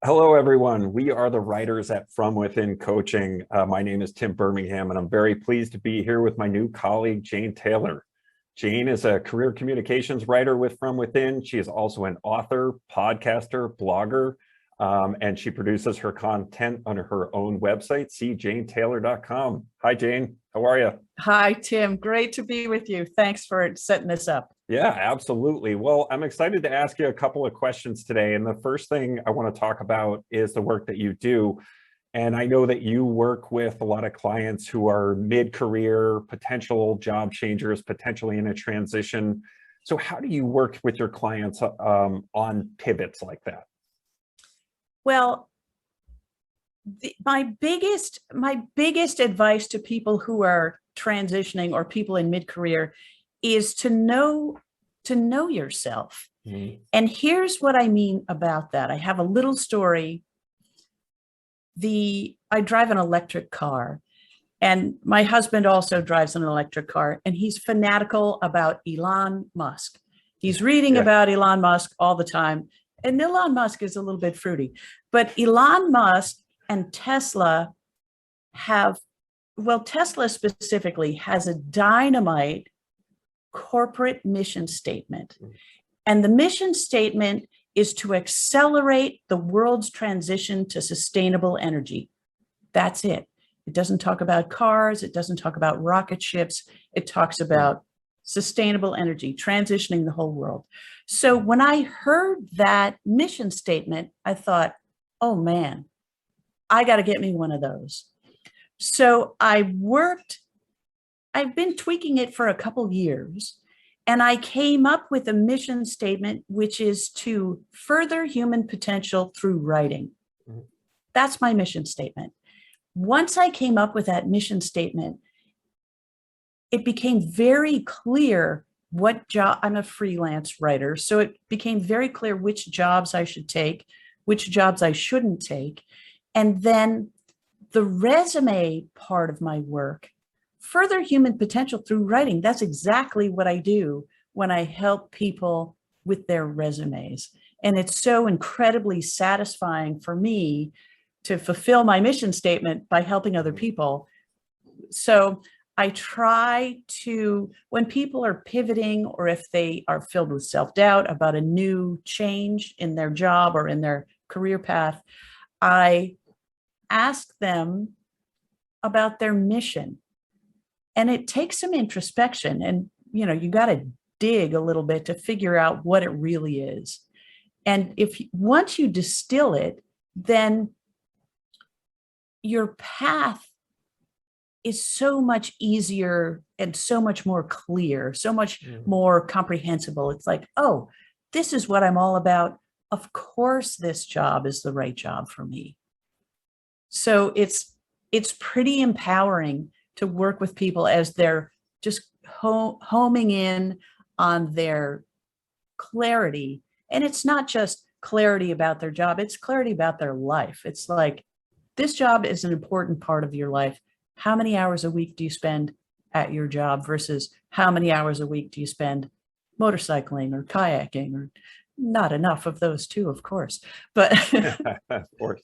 Hello, everyone. We are the writers at From Within Coaching. My name is Tim Birmingham, and I'm very pleased to be here with my new colleague, Jane Taylor. Jane is a career communications writer with From Within. She is also an author, podcaster, blogger, and she produces her content on her own website, cjanetaylor.com. Hi, Jane. How are you? Hi, Tim. Great to be with you. Thanks for setting this up. Yeah, absolutely. Well, I'm excited to ask you a couple of questions today. And the first thing I want to talk about is the work that you do. And I know that you work with a lot of clients who are mid-career, potential job changers, potentially in a transition. So how do you work with your clients on pivots like that? Well, my biggest advice to people who are transitioning or people in mid-career is to know yourself. Mm-hmm. And here's what I mean about that. I have a little story. I drive an electric car, and my husband also drives an electric car, and he's fanatical about Elon Musk. He's reading about Elon Musk all the time. And Elon Musk is a little bit fruity, but Elon Musk and Tesla Tesla specifically has a dynamite corporate mission statement. And the mission statement is to accelerate the world's transition to sustainable energy. That's it. It doesn't talk about cars. It doesn't talk about rocket ships. It talks about sustainable energy, transitioning the whole world. So when I heard that mission statement, I thought, oh man, I got to get me one of those. So I've been tweaking it for a couple years, and I came up with a mission statement, which is to further human potential through writing. Mm-hmm. That's my mission statement. Once I came up with that mission statement, it became very clear what job. I'm a freelance writer, so it became very clear which jobs I should take, which jobs I shouldn't take. And then the resume part of my work, further human potential through writing. That's exactly what I do when I help people with their resumes. And it's so incredibly satisfying for me to fulfill my mission statement by helping other people. So I try to, when people are pivoting or if they are filled with self-doubt about a new change in their job or in their career path, I ask them about their mission. And it takes some introspection, and you got to dig a little bit to figure out what it really is. And once you distill it, then your path is so much easier and so much more clear, so much more comprehensible. It's like, oh, this is what I'm all about. Of course, this job is the right job for me. So it's pretty empowering to work with people as they're just homing in on their clarity. And it's not just clarity about their job, it's clarity about their life. It's like, this job is an important part of your life. How many hours a week do you spend at your job versus how many hours a week do you spend motorcycling or kayaking? Or not enough of those too, of course. But of course.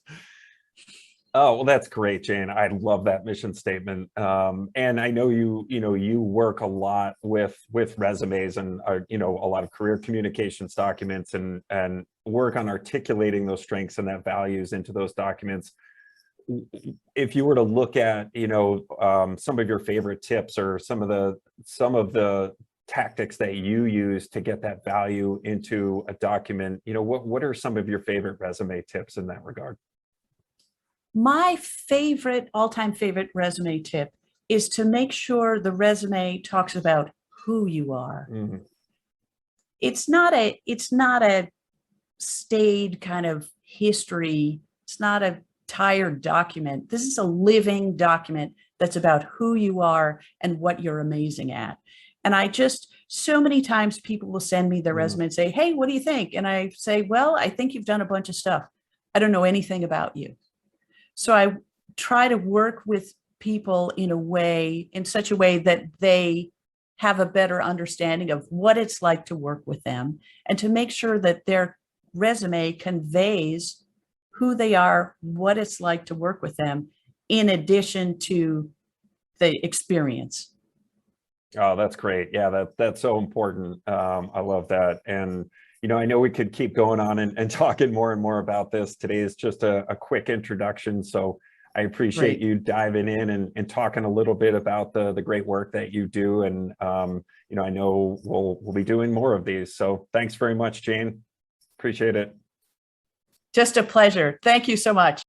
Oh, well, that's great, Jane. I love that mission statement. And I know you work a lot with resumes and a lot of career communications documents and work on articulating those strengths and that values into those documents. If you were to look at, some of your favorite tips or some of the tactics that you use to get that value into a document, what are some of your favorite resume tips in that regard? My all-time favorite resume tip is to make sure the resume talks about who you are. Mm-hmm. It's not a staid kind of history. It's not a tired document. This is a living document that's about who you are and what you're amazing at. And so many times people will send me their resume and say, hey, what do you think? And I say, well, I think you've done a bunch of stuff. I don't know anything about you. So I try to work with people in such a way that they have a better understanding of what it's like to work with them and to make sure that their resume conveys who they are, what it's like to work with them, in addition to the experience. Oh, that's great. Yeah, that's so important. I love that. And, I know we could keep going on and talking more and more about this. Today is just a quick introduction. So I appreciate Great. you diving in and talking a little bit about the great work that you do. And, I know we'll be doing more of these. So thanks very much, Jane. Appreciate it. Just a pleasure. Thank you so much.